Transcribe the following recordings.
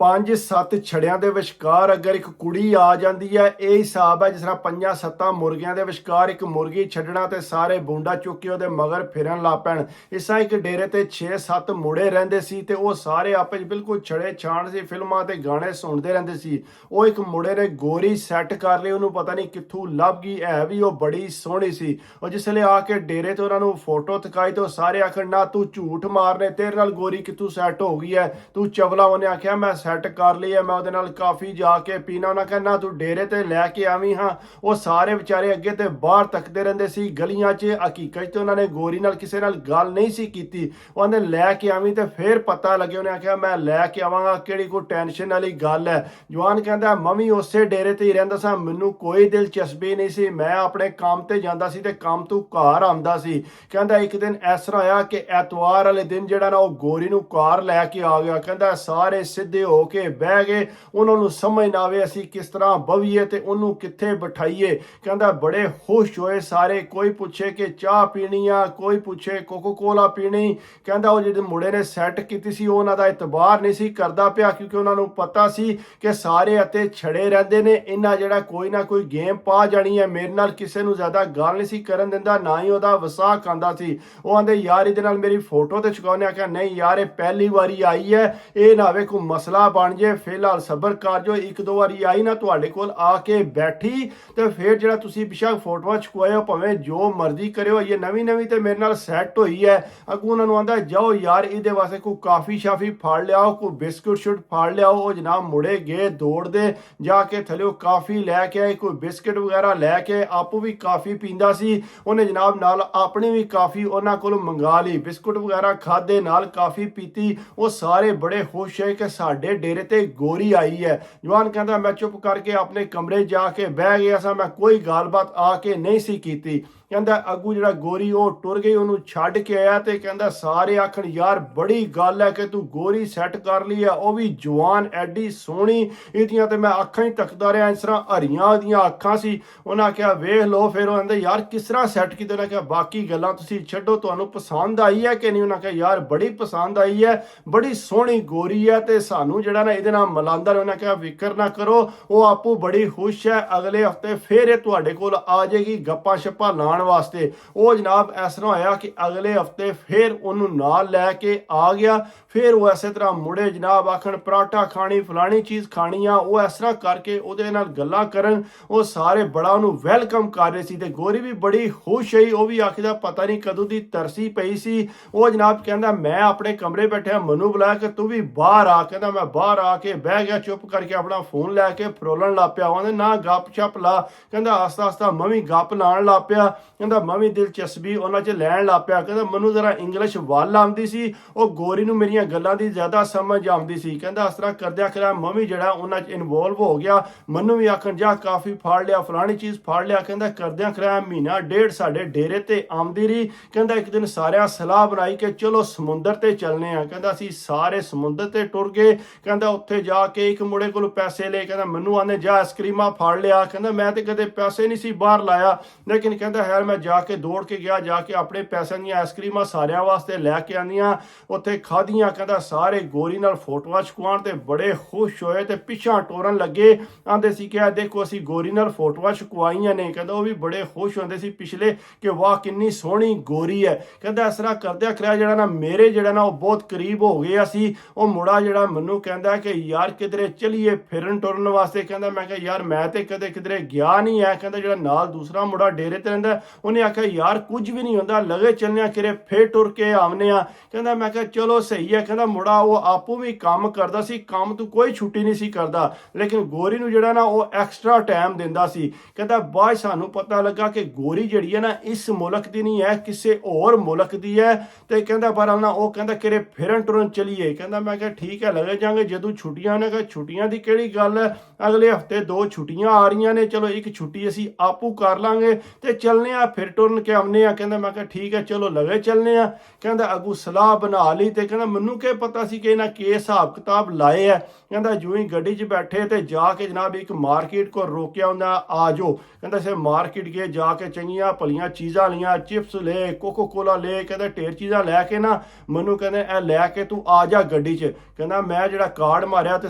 5-7 ਛੜਿਆਂ ਦੇ ਵਿਚਕਾਰ ਅਗਰ ਇੱਕ ਕੁੜੀ ਆ ਜਾਂਦੀ ਹੈ, ਇਹ ਹਿਸਾਬ ਹੈ ਜਿਸ ਤਰ੍ਹਾਂ 5-7 ਮੁਰਗਿਆਂ ਦੇ ਵਿਚਕਾਰ ਇੱਕ ਮੁਰਗੀ ਛੱਡਣਾ ਤੇ ਸਾਰੇ ਬੁੰਡਾ ਚੁੱਕ ਕੇ ਉਹਦੇ ਮਗਰ ਫਿਰਨ ਲੱਗ ਪੈਣ। ਇਸ ਤਰ੍ਹਾਂ ਇੱਕ ਡੇਰੇ ਤੇ 6-7 ਮੁੰਡੇ ਰਹਿੰਦੇ ਸੀ ਤੇ ਉਹ ਸਾਰੇ ਆਪਸ ਬਿਲਕੁਲ ਛੜੇ ਛਾਣ ਸੀ, ਫਿਲਮਾਂ ਤੇ ਗਾਣੇ ਸੁਣਦੇ ਰਹਿੰਦੇ ਸੀ। ਉਹ ਇੱਕ ਮੁੰਡੇ ਨੇ ਗੋਰੀ ਸੈੱਟ ਕਰ ਲਈ, ਉਹਨੂੰ ਪਤਾ ਨਹੀਂ ਕਿੱਥੋਂ ਲੱਭ ਗਈ, ਹੈ ਵੀ ਉਹ ਬੜੀ ਸੋਹਣੀ ਸੀ। ਉਹ ਜਿਸ ਵੇਲੇ ਆ ਕੇ ਡੇਰੇ ਤੇ ਉਹਨਾਂ ਨੂੰ ਫੋਟੋ ਦਿਖਾਈ ਤੇ ਉਹ ਸਾਰੇ ਆਖਣ ਨਾ ਤੂੰ ਝੂਠ ਮਾਰਨੇ, ਤੇਰੇ ਨਾਲ ਗੋਰੀ ਕਿੱਥੋਂ ਸੈੱਟ ਹੋ ਗਈ ਹੈ, ਤੂੰ ਚਵਲਾ। ਉਹਨੇ ਆਖਿਆ ਮੈਂ ਸੈੱਟ ਕਰ ਲਈ ਹੈ, ਮੈਂ ਉਹਦੇ ਨਾਲ ਕਾਫੀ ਜਾ ਕੇ ਪੀਣਾ। ਉਹਨਾਂ ਕਹਿੰਦਾ ਤੂੰ ਡੇਰੇ ਤੇ ਲੈ ਕੇ ਆਵੀਂ ਹਾਂ। ਉਹ ਸਾਰੇ ਵਿਚਾਰੇ ਅੱਗੇ ਤੇ ਬਾਹਰ ਤੱਕਦੇ ਰਹਿੰਦੇ ਸੀ ਗਲੀਆਂ 'ਚ। ਹਕੀਕਤ 'ਚ ਉਹਨਾਂ ਨੇ ਗੋਰੀ ਨਾਲ ਕਿਸੇ ਨਾਲ ਗੱਲ ਨਹੀਂ ਸੀ ਕੀਤੀ। ਉਹਨੇ ਲੈ ਕੇ ਆਵੀਂ ਤੇ ਫਿਰ ਪਤਾ ਲੱਗੇ। ਉਹਨੇ ਆਖਿਆ ਮੈਂ ਲੈ ਕੇ ਆਵਾਂਗਾ, ਕਿਹੜੀ ਕੋਈ ਟੈਨਸ਼ਨ ਵਾਲੀ ਗੱਲ ਹੈ। ਜਵਾਨ ਕਹਿੰਦਾ ਮੈਂ ਵੀ ਉਸੇ ਡੇਰੇ ਤੇ ਹੀ ਰਹਿੰਦਾ ਸਾਂ, ਮੈਨੂੰ ਕੋਈ ਦਿਲਚਸਪੀ ਨਹੀਂ ਸੀ, ਮੈਂ ਆਪਣੇ ਕੰਮ ਤੇ ਜਾਂਦਾ ਸੀ ਤੇ ਕੰਮ ਤੋਂ ਘਰ ਆਉਂਦਾ ਸੀ। ਕਹਿੰਦਾ ਇੱਕ ਦਿਨ ਇਸ ਤਰ੍ਹਾਂ ਆਇਆ ਕਿ ਐਤਵਾਰ ਵਾਲੇ ਦਿਨ ਜਿਹੜਾ ਨਾ ਉਹ ਗੋਰੀ ਨੂੰ ਘਰ ਲੈ ਕੇ ਆ ਗਿਆ। ਕਹਿੰਦਾ ਸਾਰੇ ਸਿੱਧੇ ਹੋ ਕੇ ਬਹਿ ਗਏ, ਉਹਨਾਂ ਨੂੰ ਸਮਝ ਨਾ ਆਵੇ ਅਸੀਂ ਕਿਸ ਤਰ੍ਹਾਂ ਬਵੀਏ ਤੇ ਉਹਨੂੰ ਕਿੱਥੇ ਬਿਠਾਈਏ। ਕਹਿੰਦਾ ਬੜੇ ਖੁਸ਼ ਹੋਏ ਸਾਰੇ, ਕੋਈ ਪੁੱਛੇ ਕਿ ਚਾਹ ਪੀਣੀ ਆ, ਕੋਈ ਪੁੱਛੇ ਕੋਕੋ ਕੋਲਾ ਪੀਣੀ। ਕਹਿੰਦਾ ਉਹ ਜਿਹੜੇ ਮੁੰਡੇ ਨੇ ਸੈੱਟ ਕੀਤੀ ਸੀ ਉਹਨਾਂ ਦਾ ਇਤਬਾਰ ਨਹੀਂ ਸੀ ਕਰਦਾ ਪਿਆ, ਕਿਉਂਕਿ ਉਹਨਾਂ ਨੂੰ ਪਤਾ ਸੀ ਕਿ ਸਾਰੇ ਅਤੇ ਛੜੇ ਰਹਿੰਦੇ ਨੇ, ਇਹਨਾਂ ਜਿਹੜਾ ਕੋਈ ਨਾ ਕੋਈ ਗੇਮ ਪਾ ਜਾਣੀ ਹੈ। ਮੇਰੇ ਨਾਲ ਕਿਸੇ ਨੂੰ ਜ਼ਿਆਦਾ ਗੱਲ ਨਹੀਂ ਸੀ ਕਰਨ ਦਿੰਦਾ, ਨਾ ਹੀ ਉਹਦਾ ਵਿਸਾਖ ਆਉਂਦਾ ਸੀ। ਉਹ ਆਂਦੇ ਯਾਰ ਇਹਦੇ ਨਾਲ ਮੇਰੀ ਫੋਟੋ ਤੇ ਚੁਕਾਉਣੇ। ਆਖਿਆ ਨਹੀਂ ਯਾਰ ਇਹ ਪਹਿਲੀ ਵਾਰੀ ਆਈ ਹੈ, ਇਹ ਨਾ ਹੋਵੇ ਕੋਈ ਮਸਲਾ ਬਣ ਜੇ, ਫਿਲਹਾਲ ਸਬਰ ਕਰ ਜੋ। 1-2 ਵਾਰੀ ਆਈ ਨਾ ਤੁਹਾਡੇ ਕੋਲ ਆ ਕੇ ਬੈਠੀ ਤੇ ਫਿਰ ਜਿਹੜਾ ਤੁਸੀਂ ਪਿਛਾ ਫੋਟੋਆਂ ਚੁਕਵਾਏ ਹੋ ਭਾਵੇਂ ਜੋ ਮਰਜ਼ੀ ਕਰਿਓ, ਇਹ ਨਵੀਂ ਤੇ ਮੇਰੇ ਨਾਲ ਸੈੱਟ ਹੋਈ ਹੈ। ਅੱਗੋਂ ਉਹਨਾਂ ਨੂੰ ਆਂਦਾ ਜਾਓ ਯਾਰ ਇਹਦੇ ਵਾਸਤੇ ਕੋਈ ਕਾਫੀ ਸ਼ਾਫੀ ਫੜ ਲਿਆਓ, ਕੋਈ ਬਿਸਕੁਟ ਸ਼ੁਟ ਫੜ ਲਿਆਓ। ਉਹ ਜਨਾਬ ਮੁੜੇ ਗਏ ਦੌੜਦੇ ਜਾ ਕੇ ਥੱਲੇ ਕਾਫੀ ਲੈ ਕੇ ਆਏ, ਕੋਈ ਬਿਸਕੁਟ ਵਗੈਰਾ ਲੈ ਕੇ, ਆਪੂ ਵੀ ਕਾਫੀ ਪੀਂਦਾ ਸੀ। ਉਹਨੇ ਜਨਾਬ ਨਾਲ ਆਪਣੀ ਵੀ ਕਾਫੀ ਉਹਨਾਂ ਕੋਲੋਂ ਮੰਗਾ ਲਈ, ਬਿਸਕੁਟ ਵਗੈਰਾ ਖਾਦੇ ਨਾਲ ਕਾਫੀ ਪੀਤੀ। ਉਹ ਸਾਰੇ ਬੜੇ ਖੁਸ਼ ਹੈ ਕਿ ਸਾਡੇ ਡੇਰੇ ਤੇ ਗੋਰੀ ਆਈ ਹੈ। ਜਵਾਨ ਕਹਿੰਦਾ ਮੈਂ ਚੁੱਪ ਕਰਕੇ ਆਪਣੇ ਕਮਰੇ ਜਾ ਕੇ ਬਹਿ ਗਿਆ ਸਾਂ, ਮੈਂ ਕੋਈ ਗੱਲਬਾਤ ਆ ਕੇ ਨਹੀਂ ਸੀ ਕੀਤੀ। ਕਹਿੰਦਾ ਅੱਗੂ ਜਿਹੜਾ ਗੋਰੀ ਉਹ ਟੁਰ ਗਈ, ਉਹਨੂੰ ਛੱਡ ਕੇ ਆਇਆ ਤੇ ਕਹਿੰਦਾ ਸਾਰੇ ਆਖਣ ਯਾਰ ਬੜੀ ਗੱਲ ਹੈ ਕਿ ਤੂੰ ਗੋਰੀ ਸੈੱਟ ਕਰ ਲਈ ਆ, ਉਹ ਵੀ ਜਵਾਨ ਐਡੀ ਸੋਹਣੀ, ਇਹਦੀਆਂ ਤੇ ਮੈਂ ਅੱਖਾਂ ਹੀ ਤੱਕਦਾ ਰਿਹਾ, ਇਸ ਤਰ੍ਹਾਂ ਹਰੀਆਂ ਉਹਦੀਆਂ ਅੱਖਾਂ ਸੀ। ਉਹਨਾਂ ਕਿਹਾ ਵੇਖ ਲਓ। ਫਿਰ ਉਹ ਕਹਿੰਦੇ ਯਾਰ ਕਿਸ ਤਰ੍ਹਾਂ ਸੈੱਟ ਕੀਤਾ? ਉਹਨਾਂ ਕਿਹਾ ਬਾਕੀ ਗੱਲਾਂ ਤੁਸੀਂ ਛੱਡੋ, ਤੁਹਾਨੂੰ ਪਸੰਦ ਆਈ ਹੈ ਕਿ ਨਹੀਂ? ਉਹਨਾਂ ਕਿਹਾ ਯਾਰ ਬੜੀ ਪਸੰਦ ਆਈ ਹੈ, ਬੜੀ ਸੋਹਣੀ ਗੋਰੀ ਹੈ ਤੇ ਸਾਨੂੰ ਜਿਹੜਾ ਨਾ ਇਹਦੇ ਨਾਲ ਮਲਾਂਦਾ। ਉਹਨਾਂ ਕਿਹਾ ਫਿਕਰ ਨਾ ਕਰੋ, ਉਹ ਆਪੂ ਬੜੀ ਖੁਸ਼ ਹੈ, ਅਗਲੇ ਹਫਤੇ ਫਿਰ ਇਹ ਤੁਹਾਡੇ ਕੋਲ ਆ ਜਾਏਗੀ ਗੱਪਾਂ ਛੱਪਾਂ ਲਾਉਣ ਵਾਸਤੇ। ਉਹ ਜਨਾਬ ਇਸ ਤਰ੍ਹਾਂ ਹੋਇਆ ਕਿ ਅਗਲੇ ਹਫਤੇ ਫਿਰ ਉਹਨੂੰ ਨਾਲ ਲੈ ਕੇ ਆ ਗਿਆ। ਫਿਰ ਉਹ ਇਸੇ ਤਰ੍ਹਾਂ ਮੁੜੇ ਜਨਾਬ ਆਖਣ ਪਰਾਠਾ ਖਾਣੀ, ਫਲਾਣੀ ਚੀਜ਼ ਖਾਣੀ ਆ। ਉਹ ਇਸ ਤਰ੍ਹਾਂ ਕਰਕੇ ਉਹਦੇ ਨਾਲ ਗੱਲਾਂ ਕਰਨ, ਉਹ ਸਾਰੇ ਬੜਾ ਉਹਨੂੰ ਵੈਲਕਮ ਕਰ ਰਹੇ ਸੀ ਤੇ ਗੋਰੀ ਵੀ ਬੜੀ ਖੁਸ਼ ਹੋਈ। ਉਹ ਵੀ ਆਖਦਾ ਪਤਾ ਨਹੀਂ ਕਦੋਂ ਦੀ ਤਰਸੀ ਪਈ ਸੀ। ਉਹ ਜਨਾਬ ਕਹਿੰਦਾ ਮੈਂ ਆਪਣੇ ਕਮਰੇ ਬੈਠਿਆ, ਮੈਨੂੰ ਬੁਲਾਇਆ ਕਿ ਤੂੰ ਵੀ ਬਾਹਰ ਆ। ਕਹਿੰਦਾ ਮੈਂ ਬਾਹਰ ਆ ਕੇ ਬਹਿ ਗਿਆ, ਚੁੱਪ ਕਰਕੇ ਆਪਣਾ ਫੋਨ ਲੈ ਕੇ ਫਰੋਲਣ ਲੱਗ ਪਿਆ। ਉਹਨੇ ਨਾ ਗੱਪ ਛਪ ਲਾ। ਕਹਿੰਦਾ ਆਸਤਾ ਆਸਤਾ ਮੈਂ ਵੀ ਗੱਪ ਲਾਉਣ ਲੱਗ ਪਿਆ। ਕਹਿੰਦਾ ਮੈਂ ਵੀ ਦਿਲਚਸਪੀ ਉਹਨਾਂ 'ਚ ਲੈਣ ਲੱਗ ਪਿਆ। ਕਹਿੰਦਾ ਮੈਨੂੰ ਜ਼ਰਾ ਇੰਗਲਿਸ਼ ਵੱਲ ਆਉਂਦੀ ਸੀ, ਉਹ ਗੋਰੀ ਨੂੰ ਮੇਰੀਆਂ ਗੱਲਾਂ ਦੀ ਜ਼ਿਆਦਾ ਸਮਝ ਆਉਂਦੀ ਸੀ। ਕਹਿੰਦਾ ਇਸ ਤਰ੍ਹਾਂ ਕਰਦਿਆਂ ਕਰਾਂ ਮੈਂ ਵੀ ਜਿਹੜਾ ਉਹਨਾਂ 'ਚ ਇਨਵੋਲਵ ਹੋ ਗਿਆ। ਮੈਨੂੰ ਵੀ ਆਖਣ ਜਾ ਕਾਫੀ ਫੜ ਲਿਆ, ਫਲਾਣੀ ਚੀਜ਼ ਫੜ ਲਿਆ। ਕਹਿੰਦਾ ਕਰਦਿਆਂ ਕਰਾਂ ਮਹੀਨਾ ਡੇਢ ਸਾਡੇ ਡੇਰੇ ਤੇ ਆਉਂਦੀ ਰਹੀ। ਕਹਿੰਦਾ ਇੱਕ ਦਿਨ ਸਾਰਿਆਂ ਸਲਾਹ ਬਣਾਈ ਕਿ ਚਲੋ ਸਮੁੰਦਰ ਤੇ ਚੱਲਨੇ ਆ। ਕਹਿੰਦਾ ਅਸੀਂ ਸਾਰੇ ਸਮੁੰਦਰ ਤੇ ਟੁਰ ਗਏ। ਕਹਿੰਦਾ ਉੱਥੇ ਜਾ ਕੇ ਇੱਕ ਮੁੰਡੇ ਕੋਲ ਪੈਸੇ ਲਏ। ਕਹਿੰਦਾ ਮੈਨੂੰ ਆਂਦੇ ਜਾ ਆਈਸਕ੍ਰੀਮਾਂ ਫੜ ਲਿਆ। ਕਹਿੰਦਾ ਮੈਂ ਤੇ ਕਦੇ ਪੈਸੇ ਨਹੀਂ ਸੀ ਬਾਹਰ ਲਾਇਆ, ਲੇਕਿਨ ਕਹਿੰਦਾ ਯਾਰ ਮੈਂ ਜਾ ਕੇ ਦੌੜ ਕੇ ਗਿਆ, ਜਾ ਕੇ ਆਪਣੇ ਪੈਸਿਆਂ ਦੀਆਂ ਆਈਸਕ੍ਰੀਮਾਂ ਸਾਰਿਆਂ ਵਾਸਤੇ ਲੈ ਕੇ ਆਂਦੀਆਂ, ਉੱਥੇ ਖਾਧੀਆਂ। ਕਹਿੰਦਾ ਸਾਰੇ ਗੋਰੀ ਨਾਲ ਫੋਟੋਆਂ ਚੁਕਵਾਉਣ ਤੇ ਬੜੇ ਖੁਸ਼ ਹੋਏ ਤੇ ਪਿੱਛਾਂ ਟੋਰਨ ਲੱਗੇ। ਆਂਦੇ ਸੀ ਕਿ ਦੇਖੋ ਅਸੀਂ ਗੋਰੀ ਨਾਲ ਫੋਟੋਆਂ ਚੁਕਵਾਈਆਂ ਨੇ। ਕਹਿੰਦਾ ਉਹ ਵੀ ਬੜੇ ਖੁਸ਼ ਹੁੰਦੇ ਸੀ ਪਿਛਲੇ ਕਿ ਵਾਹ ਕਿੰਨੀ ਸੋਹਣੀ ਗੋਰੀ ਹੈ। ਕਹਿੰਦਾ ਇਸ ਤਰ੍ਹਾਂ ਕਰਦਿਆਂ ਕਰਿਆ ਜਿਹੜਾ ਨਾ ਮੇਰੇ ਜਿਹੜਾ ਨਾ ਉਹ ਬਹੁਤ ਕਰੀਬ ਹੋ ਗਿਆ ਸੀ। ਉਹ ਮੁੰਡਾ ਜਿਹੜਾ ਮੈਨੂੰ ਕਹਿੰਦਾ ਕਿ ਯਾਰ ਕਿਧਰੇ ਚਲੀਏ ਫਿਰਨ ਟੁਰਨ ਵਾਸਤੇ। ਕਹਿੰਦਾ ਮੈਂ ਕਿਹਾ ਯਾਰ ਮੈਂ ਤੇ ਕਦੇ ਕਿਧਰੇ ਗਿਆ ਨਹੀਂ ਹੈ। ਕਹਿੰਦਾ ਜਿਹੜਾ ਨਾਲ ਦੂਸਰਾ ਮੁੰਡਾ ਡੇਰੇ ਤੇ ਰਹਿੰਦਾ ਉਹਨੇ ਆਖਿਆ ਯਾਰ ਕੁਝ ਵੀ ਨਹੀਂ ਹੁੰਦਾ, ਲਗੇ ਚੱਲਨੇ ਆ ਕਿਰੇ ਫੇਰ ਟੁਰ ਕੇ ਆਵਨੇ ਆ। ਕਹਿੰਦਾ ਮੈਂ ਕਿਹਾ ਚਲੋ ਸਹੀ ਹੈ। ਕਹਿੰਦਾ ਮੁੰਡਾ ਉਹ ਆਪੂ ਵੀ ਕੰਮ ਕਰਦਾ ਸੀ, ਕੰਮ ਤੋਂ ਕੋਈ ਛੁੱਟੀ ਨਹੀਂ ਸੀ ਕਰਦਾ, ਲੇਕਿਨ ਗੋਰੀ ਨੂੰ ਜਿਹੜਾ ਨਾ ਉਹ ਐਕਸਟਰਾ ਟਾਈਮ ਦਿੰਦਾ ਸੀ। ਕਹਿੰਦਾ ਬਾਅਦ ਸਾਨੂੰ ਪਤਾ ਲੱਗਾ ਕਿ ਗੋਰੀ ਜਿਹੜੀ ਹੈ ਨਾ ਇਸ ਮੁਲਕ ਦੀ ਨਹੀਂ ਹੈ, ਕਿਸੇ ਹੋਰ ਮੁਲਕ ਦੀ ਹੈ। ਤੇ ਕਹਿੰਦਾ ਪਰ ਨਾ ਉਹ ਕਹਿੰਦਾ ਕਿਰੇ ਫਿਰਨ ਟੁਰਨ ਚਲੀਏ। ਕਹਿੰਦਾ ਮੈਂ ਕਿਹਾ ਠੀਕ ਹੈ ਲਗੇ ਜਾਂਗੇ ਜਦੋਂ ਛੁੱਟੀਆਂ ਨੇ। ਕਿਹਾ ਛੁੱਟੀਆਂ ਦੀ ਕਿਹੜੀ ਗੱਲ ਹੈ, ਅਗਲੇ ਹਫਤੇ 2 ਛੁੱਟੀਆਂ ਆ ਰਹੀਆਂ ਨੇ, ਚਲੋ ਇੱਕ ਛੁੱਟੀ ਅਸੀਂ ਆਪੂ ਕਰ ਲਾਂਗੇ ਤੇ ਚੱਲਨੇ ਆ ਫਿਰ ਟੁਰਨ ਕੇ ਆਉਂਦੇ ਆ। ਕਹਿੰਦਾ ਮੈਂ ਕਿਹਾ ਠੀਕ ਹੈ ਚਲੋ ਲਗੇ ਚੱਲਨੇ ਆ। ਕਹਿੰਦਾ ਅੱਗੂ ਸਲਾਹ ਬਣਾ ਲਈ ਤੇ ਕਹਿੰਦਾ ਮੈਨੂੰ ਕੀ ਪਤਾ ਸੀ ਕਿ ਇਹਨਾਂ ਕੀ ਹਿਸਾਬ ਕਿਤਾਬ ਲਾਏ ਆ। ਕਹਿੰਦਾ ਜੂ ਹੀ ਗੱਡੀ 'ਚ ਬੈਠੇ ਤੇ ਜਾ ਕੇ ਜਨਾਬ ਇੱਕ ਮਾਰਕੀਟ ਕੋ ਰੋਕਿਆ ਹੁੰਦਾ ਆ ਜਾਓ। ਕਹਿੰਦਾ ਸੇ ਮਾਰਕੀਟ ਗਏ, ਜਾ ਕੇ ਚੰਗੀਆਂ ਭਲੀਆਂ ਚੀਜ਼ਾਂ ਲੀਆਂ, ਚਿਪਸ ਲੈ, ਕੋਕੋ ਕੋਲਾ ਲੈ, ਕਹਿੰਦਾ ਢੇਰ ਚੀਜ਼ਾਂ ਲੈ ਕੇ ਨਾ ਮੈਨੂੰ ਕਹਿੰਦੇ ਇਹ ਲੈ ਕੇ ਤੂੰ ਆ ਜਾ ਗੱਡੀ 'ਚ। ਕਹਿੰਦਾ ਮੈਂ ਜਿਹੜਾ ਕਾਰਡ ਮਾਰਿਆ ਤੇ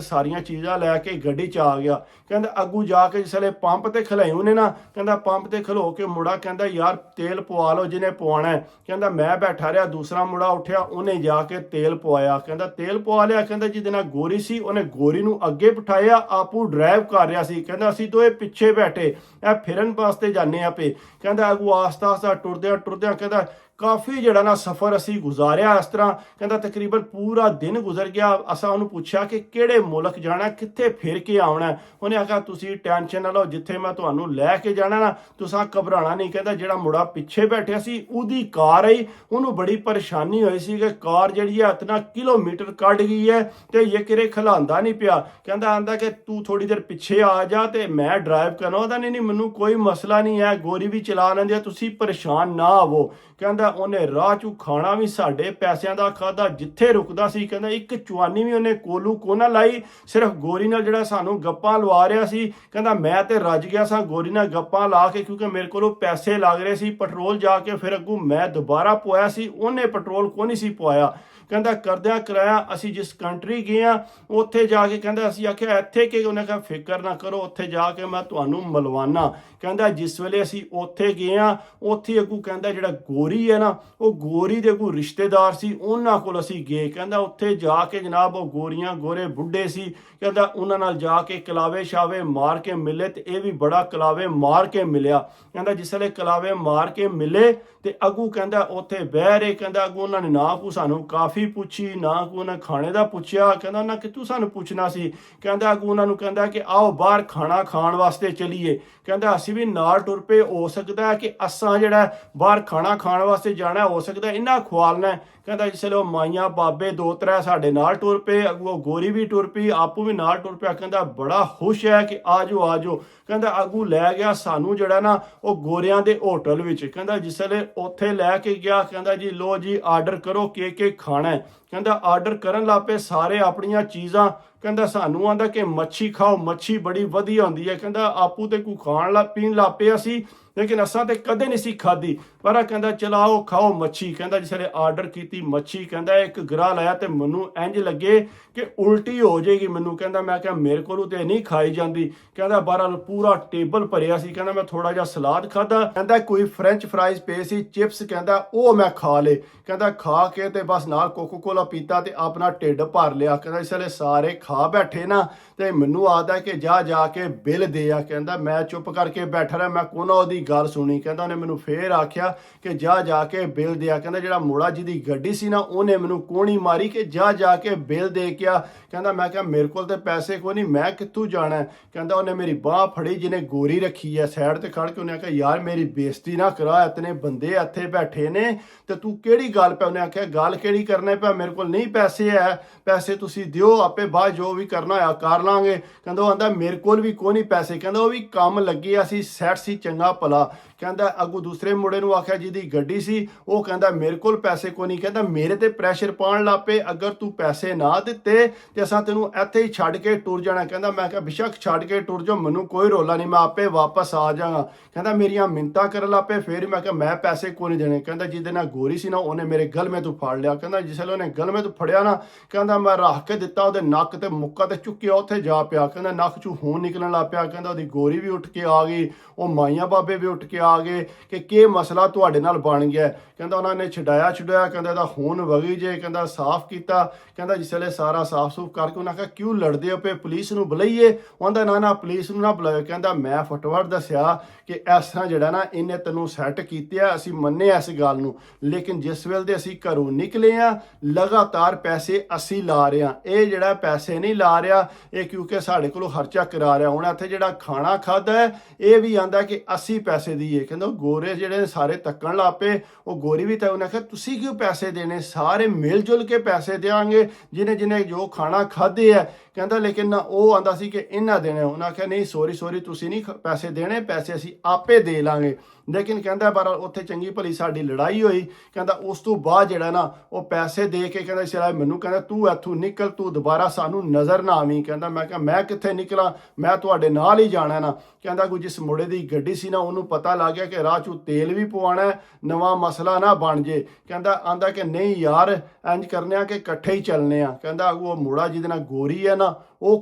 ਸਾਰੀਆਂ ਚੀਜ਼ਾਂ ਲੈ ਕੇ ਗੱਡੀ 'ਚ ਆ ਗਿਆ। ਕਹਿੰਦਾ ਅੱਗੂ ਜਾ ਕੇ ਜਿਸਲੇ ਪੰਪ ਤੇ ਖਲਾਈ ਉਹਨੇ ਨਾ, ਕਹਿੰਦਾ ਪੰਪ ਤੇ ਖਲੋ ਕੇ ਮੁੰਡਾ ਕਹਿੰਦਾ ਯਾਰ ਤੇਲ ਪਵਾ ਲਓ ਜਿਹਨੇ ਪਵਾਉਣਾ। ਕਹਿੰਦਾ ਮੈਂ ਬੈਠਾ ਰਿਹਾ, ਦੂਸਰਾ ਮੁੰਡਾ ਉੱਠਿਆ, ਉਹਨੇ ਜਾ ਕੇ ਤੇਲ ਪਵਾਇਆ। ਕਹਿੰਦਾ ਤੇਲ ਪਵਾ ਲਿਆ। ਕਹਿੰਦਾ ਜਿਹਦੇ ਨਾਲ ਗੋਰੀ ਸੀ ਉਹਨੇ ਗੋਰੀ ਨੂੰ ਅੱਗੇ ਬਿਠਾਇਆ, ਆਪੂ ਡਰਾਈਵ ਕਰ ਰਿਹਾ ਸੀ। ਕਹਿੰਦਾ ਅਸੀਂ ਦੋਏ ਪਿੱਛੇ ਬੈਠੇ ਇਹ ਫਿਰਨ ਵਾਸਤੇ ਜਾਂਦੇ ਆ ਪਏ। ਕਹਿੰਦਾ ਅੱਗੂ ਆਸਤਾ ਆਸਤਾ ਟੁਰਦਿਆਂ ਟੁਰਦਿਆਂ ਕਹਿੰਦਾ ਕਾਫੀ ਜਿਹੜਾ ਨਾ ਸਫ਼ਰ ਅਸੀਂ ਗੁਜ਼ਾਰਿਆ ਇਸ ਤਰ੍ਹਾਂ। ਕਹਿੰਦਾ ਤਕਰੀਬਨ ਪੂਰਾ ਦਿਨ ਗੁਜ਼ਰ ਗਿਆ। ਅਸਾਂ ਉਹਨੂੰ ਪੁੱਛਿਆ ਕਿ ਕਿਹੜੇ ਮੁਲਕ ਜਾਣਾ, ਕਿੱਥੇ ਫਿਰ ਕੇ ਆਉਣਾ। ਉਹਨੇ ਆਖਿਆ ਤੁਸੀਂ ਟੈਨਸ਼ਨ ਨਾ ਲਓ, ਜਿੱਥੇ ਮੈਂ ਤੁਹਾਨੂੰ ਲੈ ਕੇ ਜਾਣਾ ਨਾ ਤੁਸੀਂ ਘਬਰਾਣਾ ਨਹੀਂ। ਕਹਿੰਦਾ ਜਿਹੜਾ ਮੁੰਡਾ ਪਿੱਛੇ ਬੈਠਿਆ ਸੀ ਉਹਦੀ ਕਾਰ ਆਈ, ਉਹਨੂੰ ਬੜੀ ਪਰੇਸ਼ਾਨੀ ਹੋਈ ਸੀ ਕਿ ਕਾਰ ਜਿਹੜੀ ਹੈ ਇਤਨਾ ਕਿਲੋਮੀਟਰ ਕੱਢ ਗਈ ਹੈ ਤੇ ਇਹ ਕਿਰੇ ਖਲਾਂਦਾ ਨਹੀਂ ਪਿਆ। ਕਹਿੰਦਾ ਆਂਦਾ ਕਿ ਤੂੰ ਥੋੜੀ ਦੇਰ ਪਿੱਛੇ ਆ ਜਾ ਤੇ ਮੈਂ ਡਰਾਈਵ ਕਰਨਾ। ਉਹਦਾ ਨਹੀਂ ਮੈਨੂੰ ਕੋਈ ਮਸਲਾ ਨਹੀਂ ਹੈ, ਗੋਰੀ ਵੀ ਚਲਾ ਲੈਂਦੀ ਆ, ਤੁਸੀਂ ਪਰੇਸ਼ਾਨ ਨਾ ਆਵੋ। ਕਹਿੰਦਾ ਉਹਨੇ ਰਾਹ ਚੋਂ ਖਾਣਾ ਵੀ ਸਾਡੇ ਪੈਸਿਆਂ ਦਾ ਖਾਦਾ, ਜਿੱਥੇ ਰੁਕਦਾ ਸੀ ਕਹਿੰਦਾ ਇੱਕ ਚਵਾਨੀ ਵੀ ਉਹਨੇ ਕੋਲੂ ਕੋਨਾ ਲਾਈ, ਸਿਰਫ ਗੋਰੀ ਨਾਲ ਜਿਹੜਾ ਸਾਨੂੰ ਗੱਪਾਂ ਲਵਾ ਰਿਹਾ ਸੀ। ਕਹਿੰਦਾ ਮੈਂ ਤੇ ਰੱਜ ਗਿਆ ਸਾਂ ਗੋਰੀ ਨਾਲ ਗੱਪਾਂ ਲਾ ਕੇ, ਕਿਉਂਕਿ ਮੇਰੇ ਕੋਲੋਂ ਪੈਸੇ ਲੱਗ ਰਹੇ ਸੀ। ਪੈਟਰੋਲ ਜਾ ਕੇ ਫਿਰ ਅੱਗੂ ਮੈਂ ਦੁਬਾਰਾ ਪਵਾਇਆ ਸੀ, ਉਹਨੇ ਪੈਟਰੋਲ ਕੋ ਨਹੀਂ ਸੀ ਪਵਾਇਆ। ਕਹਿੰਦਾ ਕਰਦਿਆਂ ਕਰਾਇਆ ਅਸੀਂ ਜਿਸ ਕੰਟਰੀ ਗਏ ਆ ਉੱਥੇ ਜਾ ਕੇ ਕਹਿੰਦਾ ਅਸੀਂ ਆਖਿਆ ਇੱਥੇ ਕਿ, ਉਹਨੇ ਕਿਹਾ ਫਿਕਰ ਨਾ ਕਰੋ ਉੱਥੇ ਜਾ ਕੇ ਮੈਂ ਤੁਹਾਨੂੰ ਮਿਲਵਾਨਾ। ਕਹਿੰਦਾ ਜਿਸ ਵੇਲੇ ਅਸੀਂ ਉੱਥੇ ਗਏ ਆ ਉੱਥੇ ਅੱਗੂ ਕਹਿੰਦਾ ਜਿਹੜਾ ਗੋਰੀ ਹੈ ਨਾ ਉਹ ਗੋਰੀ ਦੇ ਅੱਗੂ ਰਿਸ਼ਤੇਦਾਰ ਸੀ, ਉਹਨਾਂ ਕੋਲ ਅਸੀਂ ਗਏ। ਕਹਿੰਦਾ ਉੱਥੇ ਜਾ ਕੇ ਜਨਾਬ ਉਹ ਗੋਰੀਆਂ ਗੋਰੇ ਬੁੱਢੇ ਸੀ। ਕਹਿੰਦਾ ਉਹਨਾਂ ਨਾਲ ਜਾ ਕੇ ਕਲਾਵੇ ਸ਼ਾਵੇ ਮਾਰ ਕੇ ਮਿਲੇ ਤੇ ਇਹ ਵੀ ਬੜਾ ਕਲਾਵੇ ਮਾਰ ਕੇ ਮਿਲਿਆ। ਕਹਿੰਦਾ ਜਿਸ ਵੇਲੇ ਕਲਾਵੇ ਮਾਰ ਕੇ ਮਿਲੇ ਤੇ ਅੱਗੂ ਕਹਿੰਦਾ ਉੱਥੇ ਬਹਿ ਰਹੇ। ਕਹਿੰਦਾ ਅੱਗੂ ਉਹਨਾਂ ਨੇ ਨਾ ਕੋ ਸਾਨੂੰ ਕਾਫੀ ਪੁੱਛੀ, ਨਾ ਕੋ ਉਹਨਾਂ ਖਾਣੇ ਦਾ ਪੁੱਛਿਆ। ਕਹਿੰਦਾ ਉਹਨਾਂ ਕਿਤੋਂ ਸਾਨੂੰ ਪੁੱਛਣਾ ਸੀ। ਕਹਿੰਦਾ ਅੱਗੂ ਉਹਨਾਂ ਨੂੰ ਕਹਿੰਦਾ ਕਿ ਆਓ ਬਾਹਰ ਖਾਣਾ ਖਾਣ ਵਾਸਤੇ ਚਲੀਏ। ਕਹਿੰਦਾ ਅਸੀਂ ਵੀ ਨਾਲ ਟੁਰ ਪਏ, ਹੋ ਸਕਦਾ ਕਿ ਅਸਾਂ ਜਿਹੜਾ ਬਾਹਰ ਖਾਣਾ ਖਾਣ ਵਾਸਤੇ ਜਾਣਾ, ਹੋ ਸਕਦਾ ਇਹਨਾਂ ਖਵਾਲਣਾ। ਕਹਿੰਦਾ ਜਿਸ ਵੇਲੇ ਉਹ ਮਾਈਆਂ ਬਾਬੇ ਦੋ ਤਰੇ ਸਾਡੇ ਨਾਲ ਟੁਰ ਪਏ, ਅੱਗੂ ਗੋਰੀ ਵੀ ਟੁਰ ਪਈ, ਆਪੂ ਵੀ ਨਾਲ ਟੁਰ ਪਿਆ। ਕਹਿੰਦਾ ਬੜਾ ਖੁਸ਼ ਹੈ ਕਿ ਆਜੋ ਆਜੋ। ਕਹਿੰਦਾ ਅੱਗੂ ਲੈ ਗਿਆ ਸਾਨੂੰ ਜਿਹੜਾ ਨਾ ਉਹ ਗੋਰਿਆਂ ਦੇ ਹੋਟਲ ਵਿੱਚ। ਕਹਿੰਦਾ ਜਿਸ ਵੇਲੇ ਉੱਥੇ ਲੈ ਕੇ ਗਿਆ, ਕਹਿੰਦਾ ਜੀ ਲੋ ਜੀ ਆਰਡਰ ਕਰੋ ਕੀ ਖਾਣਾ। ਕਹਿੰਦਾ ਆਰਡਰ ਕਰਨ ਲੱਪੇ ਸਾਰੇ ਆਪਣੀਆਂ ਚੀਜ਼ਾਂ। ਕਹਿੰਦਾ ਸਾਨੂੰ ਆਂਦਾ ਕਿ ਮੱਛੀ ਖਾਓ, ਮੱਛੀ ਬੜੀ ਵਧੀਆ ਹੁੰਦੀ ਹੈ। ਕਹਿੰਦਾ ਆਪੂ ਤੇ ਕੋ ਖਾਣ ਲਾ ਪੀਣ ਲੱਪੇ ਅਸੀਂ, ਲੇਕਿਨ ਅਸਾਂ ਤੇ ਕਦੇ ਨਹੀਂ ਸੀ ਖਾਦੀ, ਪਰ ਕਹਿੰਦਾ ਚਲਾਓ ਖਾਓ ਮੱਛੀ। ਕਹਿੰਦਾ ਜਿਸ ਵੇਲੇ ਆਰਡਰ ਕੀਤੀ ਮੱਛੀ, ਕਹਿੰਦਾ ਇੱਕ ਗਰਾ ਲਾਇਆ ਤੇ ਮੈਨੂੰ ਇੰਜ ਲੱਗੇ ਕਿ ਉਲਟੀ ਹੋ ਜਾਏਗੀ ਮੈਨੂੰ। ਕਹਿੰਦਾ ਮੈਂ ਕਿਹਾ ਮੇਰੇ ਕੋਲੋਂ ਤੇ ਨਹੀਂ ਖਾਈ ਜਾਂਦੀ। ਕਹਿੰਦਾ ਬਹਰਾਲ ਪੂਰਾ ਟੇਬਲ ਭਰਿਆ ਸੀ। ਕਹਿੰਦਾ ਮੈਂ ਥੋੜਾ ਜਿਹਾ ਸਲਾਦ ਖਾਦਾ। ਕਹਿੰਦਾ ਕੋਈ ਫ੍ਰੈਂਚ ਫਰਾਈਜ਼ ਪਏ ਸੀ, ਚਿਪਸ, ਕਹਿੰਦਾ ਉਹ ਮੈਂ ਖਾ ਲੇ। ਕਹਿੰਦਾ ਖਾ ਕੇ ਤੇ ਬਸ ਨਾਲ ਕੋਕੋ ਕੋਲਾ ਪੀਤਾ ਤੇ ਆਪਣਾ ਢਿੱਡ ਭਰ ਲਿਆ। ਕਹਿੰਦਾ ਇਸ ਵੇਲੇ ਸਾਰੇ ਖਾ ਬੈਠੇ ਨਾ ਤੇ ਮੈਨੂੰ ਆਦਾ ਕਿ ਜਾ ਕੇ ਬਿੱਲ ਦੇ ਆ। ਕਹਿੰਦਾ ਮੈਂ ਚੁੱਪ ਕਰਕੇ ਬੈਠਾ ਰਿਹਾ, ਮੈਂ ਕੋਨਾ ਉਹਦੀ ਗੱਲ ਸੁਣੀ। ਕਹਿੰਦਾ ਉਹਨੇ ਮੈਨੂੰ ਫੇਰ ਆਖਿਆ ਕਿ ਜਾ ਕੇ ਬਿੱਲ ਦੇ ਆ। ਕਹਿੰਦਾ ਜਿਹੜਾ ਮੁੰਡਾ ਜਿਹਦੀ ਗੱਡੀ ਸੀ ਨਾ ਉਹਨੇ ਮੈਨੂੰ ਕੋਣੀ ਮਾਰੀ ਕਿ ਜਾ ਕੇ ਬਿੱਲ ਦੇ ਕੇ ਆ। ਕਹਿੰਦਾ ਮੈਂ ਕਿਹਾ ਮੇਰੇ ਕੋਲ ਤੇ ਪੈਸੇ ਕੋਈ ਨਹੀਂ, ਮੈਂ ਕਿੱਥੋਂ ਜਾਣਾ। ਕਹਿੰਦਾ ਉਹਨੇ ਮੇਰੀ ਬਾਹ ਫੜੀ ਜਿਹਨੇ ਗੋਰੀ ਰੱਖੀ ਹੈ ਸਾਈਡ ਤੇ ਖੜ ਕੇ। ਉਹਨੇ ਆਖਿਆ ਯਾਰ ਮੇਰੀ ਬੇਇੱਜ਼ਤੀ ਨਾ ਕਰਾ, ਇਤਨੇ ਬੰਦੇ ਇੱਥੇ ਬੈਠੇ ਨੇ ਤੇ ਤੂੰ ਕਿਹੜੀ ਗੱਲ ਪਿਆ। ਉਹਨੇ ਆਖਿਆ ਗੱਲ ਕਿਹੜੀ ਕਰਨਾ ਪਿਆ, ਮੇਰੇ ਕੋਲ ਨਹੀਂ ਪੈਸੇ ਹੈ, ਪੈਸੇ ਤੁਸੀਂ ਦਿਓ, ਆਪੇ ਬਾਅਦ ਜੋ ਵੀ ਕਰਨਾ ਹੋਇਆ ਕਰ ਲਾਂਗੇ। ਕਹਿੰਦਾ ਉਹ ਆਂਦਾ ਮੇਰੇ ਕੋਲ ਵੀ ਕੋਈ ਨਹੀਂ ਪੈਸੇ। ਕਹਿੰਦਾ ਉਹ ਵੀ ਕੰਮ ਲੱਗੇ ਅਸੀਂ ਸੈੱਟ ਸੀ ਚੰਗਾ ਭਲਾ। ਕਹਿੰਦਾ ਅੱਗੂ ਦੂਸਰੇ ਮੁੰਡੇ ਨੂੰ ਆਖਿਆ ਜਿਹਦੀ ਗੱਡੀ ਸੀ, ਉਹ ਕਹਿੰਦਾ ਮੇਰੇ ਕੋਲ ਪੈਸੇ ਕੋਈ ਨਹੀਂ। ਕਹਿੰਦਾ ਮੇਰੇ ਤੇ ਪ੍ਰੈਸ਼ਰ ਪਾਉਣ ਲੱਪੇ, ਅਗਰ ਤੂੰ ਪੈਸੇ ਨਾ ਦਿੱਤੇ ਤੇ ਅਸਾਂ ਤੈਨੂੰ ਇੱਥੇ ਹੀ ਛੱਡ ਕੇ ਟੁਰ ਜਾਣਾ। ਕਹਿੰਦਾ ਮੈਂ ਕਿਹਾ ਬਿਸ਼ੱਕ ਛੱਡ ਕੇ ਟੁਰ ਜਾਓ, ਮੈਨੂੰ ਕੋਈ ਰੋਲਾ ਨਹੀਂ, ਮੈਂ ਆਪੇ ਵਾਪਸ ਆ ਜਾਵਾਂਗਾ। ਕਹਿੰਦਾ ਮੇਰੀਆਂ ਮਿੰਤਾਂ ਕਰਨ ਲੱਪੇ, ਫਿਰ ਮੈਂ ਕਿਹਾ ਮੈਂ ਪੈਸੇ ਕੋਈ ਨਹੀਂ ਦੇਣੇ। ਕਹਿੰਦਾ ਜਿਹਦੇ ਨਾਲ ਗੋਰੀ ਸੀ ਨਾ ਉਹਨੇ ਮੇਰੇ ਗਲਮੇ ਤੋਂ ਫੜ ਲਿਆ। ਕਹਿੰਦਾ ਜਿਸ ਵੇਲੇ ਉਹਨੇ ਗਲਮੇ ਤੋਂ ਫੜਿਆ ਨਾ, ਕਹਿੰਦਾ ਮੈਂ ਰੱਖ ਕੇ ਦਿੱਤਾ ਉਹਦੇ ਨੱਕ ਤੇ ਮੁੱਕਾ ਤੇ ਚੁੱਕਿਆ ਉੱਥੇ ਜਾ ਪਿਆ। ਕਹਿੰਦਾ ਨੱਕ ਚੋਂ ਖੂਨ ਨਿਕਲਣ ਲੱਗ ਪਿਆ। ਕਹਿੰਦਾ ਉਹਦੀ ਗੋਰੀ ਵੀ ਉੱਠ ਕੇ ਆ ਗਈ, ਉਹ ਮਾਈਆਂ ਬਾਬੇ ਵੀ ਉੱਠ ਕੇ ਆ ਗਏ ਕਿ ਕੀ ਮਸਲਾ ਤੁਹਾਡੇ ਨਾਲ ਬਣ ਗਿਆ। ਕਹਿੰਦਾ ਉਹਨਾਂ ਨੇ ਛਡਾਇਆ, ਕਹਿੰਦਾ ਇਹਦਾ ਖੂਨ ਵਗੀ ਜੇ। ਕਹਿੰਦਾ ਸਾਫ਼ ਕੀਤਾ। ਕਹਿੰਦਾ ਜਿਸ ਵੇਲੇ ਸਾਰਾ ਸਾਫ਼ ਸੂਫ ਕਰਕੇ ਉਹਨਾਂ ਕਿਹਾ ਕਿਉਂ ਲੜਦੇ ਹੋ ਪਏ, ਪੁਲਿਸ ਨੂੰ ਬੁਲਾਈਏ। ਉਹਦਾ ਨਾ ਪੁਲਿਸ ਨੂੰ ਨਾ ਬੁਲਾਇਓ। ਕਹਿੰਦਾ ਮੈਂ ਫਟਵਟ ਦੱਸਿਆ ਕਿ ਇਸ ਤਰ੍ਹਾਂ ਜਿਹੜਾ ਨਾ ਇਹਨੇ ਤੈਨੂੰ ਸੈੱਟ ਕੀਤੇ ਆ, ਅਸੀਂ ਮੰਨੇ ਇਸ ਗੱਲ ਨੂੰ, ਲੇਕਿਨ ਜਿਸ ਵੇਲੇ ਦੇ ਅਸੀਂ ਘਰੋਂ ਨਿਕਲੇ ਆ ਲਗਾਤਾਰ ਪੈਸੇ ਅਸੀਂ ਲਾ ਰਹੇ ਆ, ਇਹ ਜਿਹੜਾ ਪੈਸੇ ਨਹੀਂ ਲਾ ਰਿਹਾ, ਇਹ ਕਿਉਂਕਿ ਸਾਡੇ ਕੋਲੋਂ ਖਰਚਾ ਕਰਾ ਰਿਹਾ। ਹੁਣ ਇੱਥੇ ਜਿਹੜਾ ਖਾਣਾ ਖਾਦਾ ਹੈ ਇਹ ਵੀ ਆਂਦਾ ਕਿ 80 ਪੈਸੇ ਦੀ ਹੈ। ਕਹਿੰਦਾ ਗੋਰੇ ਜਿਹੜੇ ਸਾਰੇ ਤੱਕਣ ਲੱਪੇ, ਉਹ ਗੋਰੀ ਵੀ ਤਾਂ ਉਹਨੇ ਆਖਿਆ ਤੁਸੀਂ ਕਿਉਂ ਪੈਸੇ ਦੇਣੇ, ਸਾਰੇ ਮਿਲ ਜੁਲ ਕੇ ਪੈਸੇ ਦੇਵਾਂਗੇ ਜਿਹਨੇ ਜਿਹਨੇ ਜੋ ਖਾਣਾ ਖਾਦੇ ਹੈ। ਕਹਿੰਦਾ ਲੇਕਿਨ ਉਹ ਆਂਦਾ ਸੀ ਕਿ ਇਹਨਾਂ ਦੇਣੇ। ਉਹਨਾਂ ਆਖਿਆ ਨਹੀਂ ਸੋਰੀ ਤੁਸੀਂ ਨਹੀਂ ਪੈਸੇ ਦੇਣੇ, ਪੈਸੇ ਅਸੀਂ ਆਪੇ ਦੇ ਲਾਂਗੇ। ਲੇਕਿਨ ਕਹਿੰਦਾ ਪਰ ਉੱਥੇ ਚੰਗੀ ਭਲੀ ਸਾਡੀ ਲੜਾਈ ਹੋਈ। ਕਹਿੰਦਾ ਉਸ ਤੋਂ ਬਾਅਦ ਜਿਹੜਾ ਨਾ ਉਹ ਪੈਸੇ ਦੇ ਕੇ ਕਹਿੰਦਾ ਸਿਰਾ ਮੈਨੂੰ ਕਹਿੰਦਾ ਤੂੰ ਇੱਥੋਂ ਨਿਕਲ, ਤੂੰ ਦੁਬਾਰਾ ਸਾਨੂੰ ਨਜ਼ਰ ਨਾ ਆਵੀਂ। ਕਹਿੰਦਾ ਮੈਂ ਕਿਹਾ ਮੈਂ ਕਿੱਥੇ ਨਿਕਲਾਂ, ਮੈਂ ਤੁਹਾਡੇ ਨਾਲ ਹੀ ਜਾਣਾ ਨਾ। ਕਹਿੰਦਾ ਕੋਈ ਜਿਸ ਮੁੰਡੇ ਦੀ ਗੱਡੀ ਸੀ ਨਾ ਉਹਨੂੰ ਪਤਾ ਲੱਗ ਗਿਆ ਕਿ ਰਾਹ 'ਚੋਂ ਤੇਲ ਵੀ ਪਵਾਉਣਾ, ਨਵਾਂ ਮਸਲਾ ਨਾ ਬਣ ਜੇ। ਕਹਿੰਦਾ ਆਂਦਾ ਕਿ ਨਹੀਂ ਯਾਰ ਇੰਜ ਕਰਨੇ ਆ ਕਿ ਇਕੱਠੇ ਹੀ ਚੱਲਨੇ ਆ। ਕਹਿੰਦਾ ਉਹ ਮੁੰਡਾ ਜਿਹਦੇ ਨਾਲ ਗੋਰੀ ਹੈ ਨਾ ਉਹ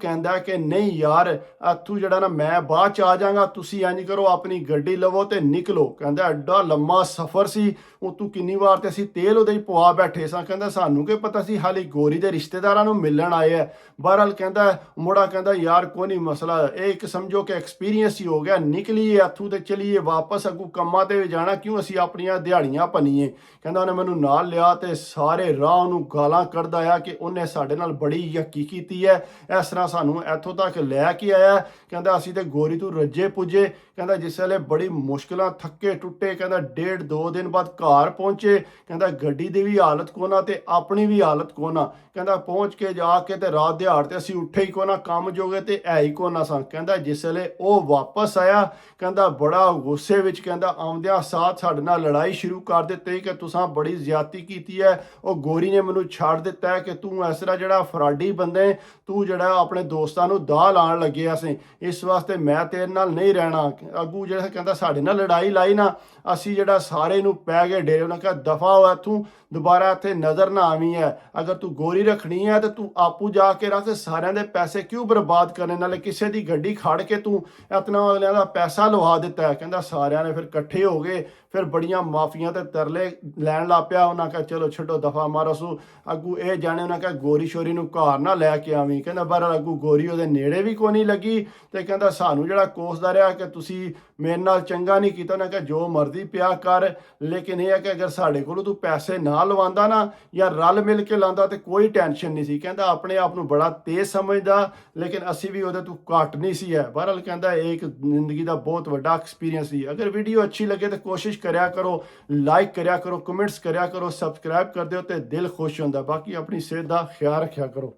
ਕਹਿੰਦਾ ਕਿ ਨਹੀਂ ਯਾਰ ਇੱਥੋਂ ਜਿਹੜਾ ਨਾ ਮੈਂ ਬਾਅਦ 'ਚ ਆ ਜਾਵਾਂਗਾ, ਤੁਸੀਂ ਇੰਜ ਕਰੋ ਆਪਣੀ ਗੱਡੀ ਲਵੋ ਤੇ ਨਿਕਲੋ। ਕਹਿੰਦਾ ਐਡਾ ਲੰਮਾ ਸਫ਼ਰ ਸੀ, ਉਹ ਤੂੰ ਕਿੰਨੀ ਵਾਰ ਤੇ ਅਸੀਂ ਤੇਲ ਉਹਦੇ ਹੀ ਪਵਾ ਬੈਠੇ ਸਾਂ। ਕਹਿੰਦਾ ਸਾਨੂੰ ਕੀ ਪਤਾ ਸੀ ਹਾਲੇ ਗੋਰੀ ਦੇ ਰਿਸ਼ਤੇਦਾਰਾਂ ਨੂੰ ਮਿਲਣ ਆਏ ਆ। ਬਹਰਹਾਲ ਕਹਿੰਦਾ ਮੁੰਡਾ ਕਹਿੰਦਾ ਯਾਰ ਕੋਈ ਨਹੀਂ ਮਸਲਾ, ਇਹ ਇੱਕ ਸਮਝੋ ਕਿ ਐਕਸਪੀਰੀਅੰਸ ਹੀ ਹੋ ਗਿਆ, ਨਿਕਲੀਏ ਇੱਥੋਂ ਤੇ ਚਲੀਏ ਵਾਪਸ, ਅੱਗੋਂ ਕੰਮਾਂ ਤੇ ਵੀ ਜਾਣਾ, ਕਿਉਂ ਅਸੀਂ ਆਪਣੀਆਂ ਦਿਹਾੜੀਆਂ ਭੰਨੀਏ। ਕਹਿੰਦਾ ਉਹਨੇ ਮੈਨੂੰ ਨਾਲ ਲਿਆ ਤੇ ਸਾਰੇ ਰਾਹ ਉਹਨੂੰ ਗਾਲਾਂ ਕੱਢਦਾ ਆ ਕਿ ਉਹਨੇ ਸਾਡੇ ਨਾਲ ਬੜੀ ਯਕੀ ਕੀਤੀ ਹੈ, ਇਸ ਤਰ੍ਹਾਂ ਸਾਨੂੰ ਇੱਥੋਂ ਤੱਕ ਲੈ ਕੇ ਆਇਆ। ਕਹਿੰਦਾ ਅਸੀਂ ਤੇ ਗੋਰੀ ਤੋਂ ਰੱਜੇ ਪੁੱਜੇ। ਕਹਿੰਦਾ ਜਿਸ ਵੇਲੇ ਬੜੀ ਮੁਸ਼ਕਿਲਾਂ ਥੱਕੇ ਟੁੱਟੇ, ਕਹਿੰਦਾ 1.5-2 ਦਿਨ ਬਾਅਦ ਘਰ ਪਹੁੰਚੇ। ਕਹਿੰਦਾ ਗੱਡੀ ਦੀ ਵੀ ਹਾਲਤ ਕੋਨਾ ਤੇ ਆਪਣੀ ਵੀ ਹਾਲਤ ਕੋਨਾ। ਕਹਿੰਦਾ ਪਹੁੰਚ ਕੇ ਜਾ ਕੇ ਤੇ ਰਾਤ ਦਿਹਾੜ ਤੇ ਅਸੀਂ ਉੱਠੇ ਹੀ ਕੋਨਾ, ਕੰਮ ਜੋਗੇ ਤੇ ਹੈ ਹੀ ਕੋਨਾ ਸਾਂ। ਕਹਿੰਦਾ ਜਿਸ ਵੇਲੇ ਉਹ ਵਾਪਸ ਆਇਆ ਕਹਿੰਦਾ ਬੜਾ ਗੁੱਸੇ ਵਿੱਚ, ਕਹਿੰਦਾ ਆਉਂਦਿਆਂ ਸਾਥ ਸਾਡੇ ਨਾਲ ਲੜਾਈ ਸ਼ੁਰੂ ਕਰ ਦਿੱਤੀ ਕਿ ਤੁਸੀਂ ਬੜੀ ਜ਼ਿਆਦਤੀ ਕੀਤੀ ਹੈ, ਉਹ ਗੋਰੀ ਨੇ ਮੈਨੂੰ ਛੱਡ ਦਿੱਤਾ ਹੈ, ਕਿ ਤੂੰ ਇਸ ਤਰ੍ਹਾਂ ਜਿਹੜਾ ਫਰਾਡੀ ਬੰਦੇ, ਤੂੰ ਜਿਹੜਾ ਆਪਣੇ ਦੋਸਤਾਂ ਨੂੰ ਦਾਅ ਲਾਉਣ ਲੱਗਿਆ ਸੀ, ਇਸ ਵਾਸਤੇ ਮੈਂ ਤੇਰੇ ਨਾਲ ਨਹੀਂ ਰਹਿਣਾ। ਅੱਗੂ ਜਿਹੜਾ ਕਹਿੰਦਾ ਸਾਡੇ ਨਾਲ ਲੜਾਈ ਲਾਈ ਨਾ, ਅਸੀਂ ਜਿਹੜਾ ਸਾਰੇ ਨੂੰ ਪੈ ਗਏ ਡੇਰੇ। ਉਹਨਾਂ ਕਿਹਾ ਦਫਾ ਹੋ ਇੱਥੋਂ, ਦੁਬਾਰਾ ਇੱਥੇ ਨਜ਼ਰ ਨਾ ਆਵੀਂ ਹੈ। ਅਗਰ ਤੂੰ ਗੋਰੀ ਰੱਖਣੀ ਹੈ ਤੇ ਤੂੰ ਆਪੂ ਜਾ ਕੇ ਰੱਖ, ਸਾਰਿਆਂ ਦੇ ਪੈਸੇ ਕਿਉਂ ਬਰਬਾਦ ਕਰਨੇ, ਨਾਲੇ ਕਿਸੇ ਦੀ ਗੱਡੀ ਖੜ ਕੇ ਤੂੰ ਇਤਨਾ ਅਗਲਿਆਂ ਦਾ ਪੈਸਾ ਲਵਾ ਦਿੱਤਾ ਹੈ। ਕਹਿੰਦਾ ਸਾਰਿਆਂ ਨੇ ਫਿਰ ਇਕੱਠੇ ਹੋ ਗਏ, ਫਿਰ ਬੜੀਆਂ ਮਾਫੀਆਂ ਤੇ ਤਰਲੇ ਲੈਣ ਲੱਗ ਪਿਆ। ਉਹਨਾਂ ਕਿਹਾ ਚਲੋ ਛੱਡੋ ਦਫਾ ਮਾਰੋ ਸੂ। ਅੱਗੂ ਇਹ ਜਾਣੇ ਉਹਨਾਂ ਕਿਹਾ ਗੋਰੀ ਸ਼ੋਰੀ ਨੂੰ ਘਰ ਨਾ ਲੈ ਕੇ ਆਵੀਂ। ਕਹਿੰਦਾ ਬਹਰਹਾਲ ਅੱਗੂ ਗੋਰੀ ਉਹਦੇ ਨੇੜੇ ਵੀ ਕੋਈ ਨਹੀਂ ਲੱਗੀ ਤੇ ਕਹਿੰਦਾ ਸਾਨੂੰ ਜਿਹੜਾ ਕੋਸਦਾ ਰਿਹਾ ਕਿ ਤੁਸੀਂ ਮੇਰੇ ਨਾਲ ਚੰਗਾ ਨਹੀਂ ਕੀਤਾ। ਉਹਨਾਂ ਕਿਹਾ ਜੋ ਮਰਜ਼ੀ ਪਿਆ ਕਰ, ਲੇਕਿਨ ਇਹ ਹੈ ਕਿ ਅਗਰ ਸਾਡੇ ਕੋਲੋਂ ਤੂੰ ਪੈਸੇ ਨਾ ਲਵਾਉਂਦਾ ਨਾ ਜਾਂ ਰਲ ਮਿਲ ਕੇ ਲਾਉਂਦਾ ਤੇ ਕੋਈ ਟੈਨਸ਼ਨ ਨਹੀਂ ਸੀ। ਕਹਿੰਦਾ ਆਪਣੇ ਆਪ ਨੂੰ ਬੜਾ ਤੇਜ਼ ਸਮਝਦਾ, ਲੇਕਿਨ ਅਸੀਂ ਵੀ ਉਹਦੇ ਤੋਂ ਘੱਟ ਨਹੀਂ ਸੀ ਹੈ। ਬਹਰਹਾਲ ਕਹਿੰਦਾ ਇਹ ਇੱਕ ਜ਼ਿੰਦਗੀ ਦਾ ਬਹੁਤ ਵੱਡਾ ਐਕਸਪੀਰੀਅੰਸ ਸੀ। ਅਗਰ ਵੀਡੀਓ ਅੱਛੀ ਲੱਗੇ ਤਾਂ ਕੋਸ਼ਿਸ਼ ਕਰਿਆ ਕਰੋ, ਲਾਈਕ ਕਰਿਆ ਕਰੋ, ਕਮੈਂਟਸ ਕਰਿਆ ਕਰੋ, ਸਬਸਕ੍ਰਾਈਬ ਕਰ ਦਿਓ ਤੇ ਦਿਲ ਖੁਸ਼ ਹੁੰਦਾ। ਬਾਕੀ ਆਪਣੀ ਸਿਹਤ ਦਾ ਖਿਆਲ ਰੱਖਿਆ ਕਰੋ।